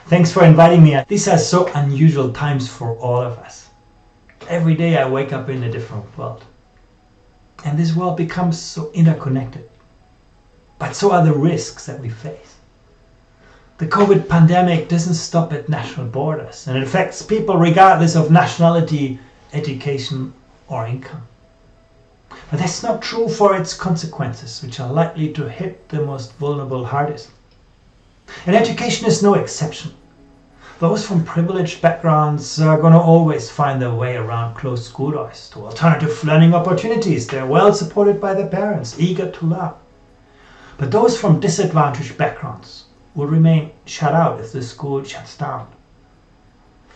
Thanks for inviting me. These are so unusual times for all of us. Every day I wake up in a different world. And this world becomes so interconnected. But so are the risks that we face. The COVID pandemic doesn't stop at national borders, and it affects people regardless of nationality, education, or income. But that's not true for its consequences, which are likely to hit the most vulnerable hardest. And education is no exception. Those from privileged backgrounds are going to always find their way around closed school doors to alternative learning opportunities. They're well supported by their parents, eager to learn. But those from disadvantaged backgrounds will remain shut out if the school shuts down.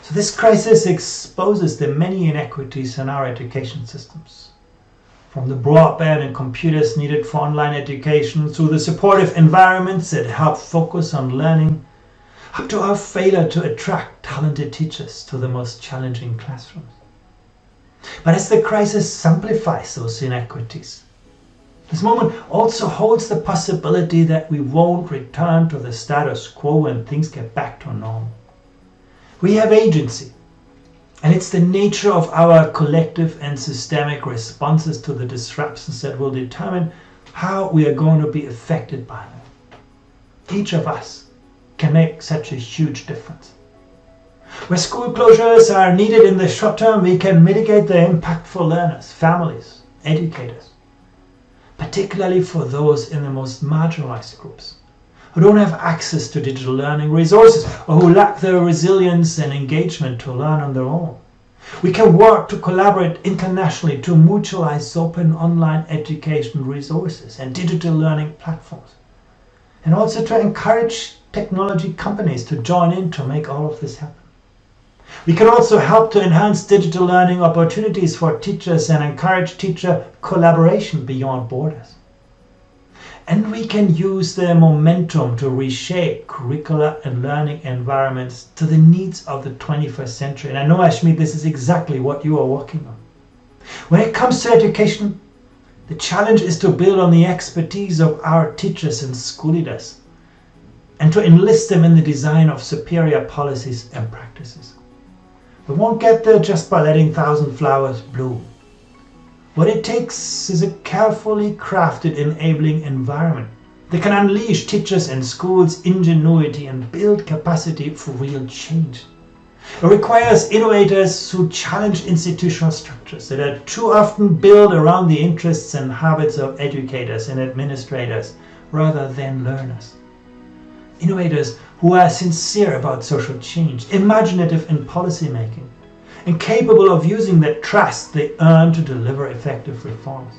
So this crisis exposes the many inequities in our education systems. From the broadband and computers needed for online education, through the supportive environments that help focus on learning, up to our failure to attract talented teachers to the most challenging classrooms. But as the crisis amplifies those inequities, this moment also holds the possibility that we won't return to the status quo when things get back to normal. We have agency, and it's the nature of our collective and systemic responses to the disruptions that will determine how we are going to be affected by them. Each of us can make such a huge difference. Where school closures are needed in the short term, we can mitigate the impact for learners, families, educators, particularly for those in the most marginalized groups who don't have access to digital learning resources or who lack the resilience and engagement to learn on their own. We can work to collaborate internationally to mutualize open online education resources and digital learning platforms, and also to encourage technology companies to join in to make all of this happen. We can also help to enhance digital learning opportunities for teachers and encourage teacher collaboration beyond borders. And we can use the momentum to reshape curricula and learning environments to the needs of the 21st century. And I know, Ashmeet, this is exactly what you are working on. When it comes to education, the challenge is to build on the expertise of our teachers and school leaders and to enlist them in the design of superior policies and practices. We won't get there just by letting 1,000 flowers bloom. What it takes is a carefully crafted enabling environment that can unleash teachers and schools' ingenuity and build capacity for real change. It requires innovators who challenge institutional structures that are too often built around the interests and habits of educators and administrators rather than learners. Innovators who are sincere about social change, imaginative in policy making, and capable of using the trust they earn to deliver effective reforms.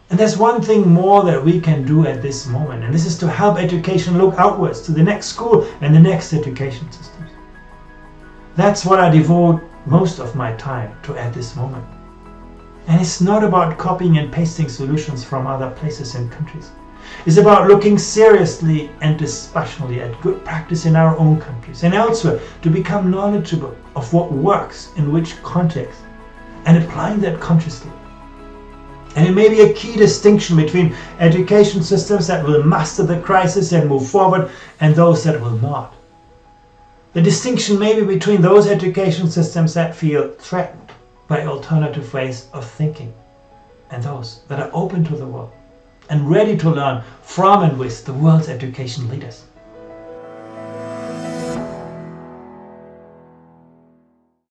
And there's one thing more that we can do at this moment, and this is to help education look outwards to the next school and the next education systems. That's what I devote most of my time to at this moment. And it's not about copying and pasting solutions from other places and countries. It's about looking seriously and dispassionately at good practice in our own countries and elsewhere to become knowledgeable of what works in which context and applying that consciously. And it may be a key distinction between education systems that will master the crisis and move forward and those that will not. The distinction may be between those education systems that feel threatened by alternative ways of thinking and those that are open to the world and ready to learn from and with the world's education leaders.